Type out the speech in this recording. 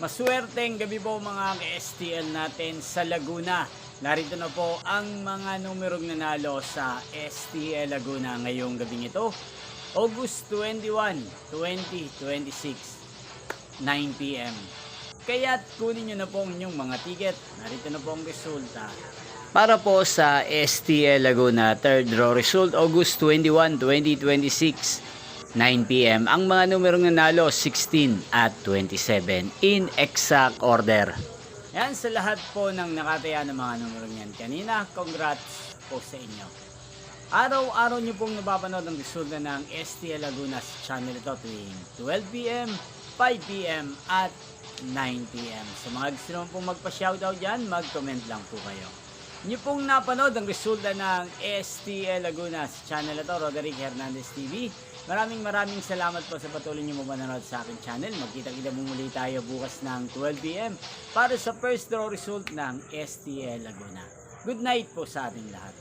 Maswerteng gabi po mga ka-STL natin sa Laguna. Narito na po ang mga numerong nanalo sa STL Laguna ngayong gabing ito. August 21, 2026, 9 p.m. Kaya't kunin nyo na po ang inyong mga ticket. Narito na po ang resulta. Para po sa STL Laguna, third draw result, August 21, 2026. 9 p.m. Ang mga numerong nanalo 16 at 27 in exact order. Yan sa lahat po ng nakataya ng mga numerong yan kanina. Congrats po sa inyo. Araw-araw nyo pong napapanood ang resulta ng STL Laguna sa channel ito tuwing 12 p.m., 5 p.m. at 9 p.m. So mga gusto naman pong magpa-shoutout dyan, mag-comment lang po kayo. Nyo pong napanood ang resulta ng STL Laguna sa channel ito, Roderick Hernandez TV. Maraming salamat po sa patuloy nyo manonood sa aking channel. Magkita-kita muli tayo bukas ng 12 p.m. para sa first draw result ng STL Laguna. Good night po sa ating lahat.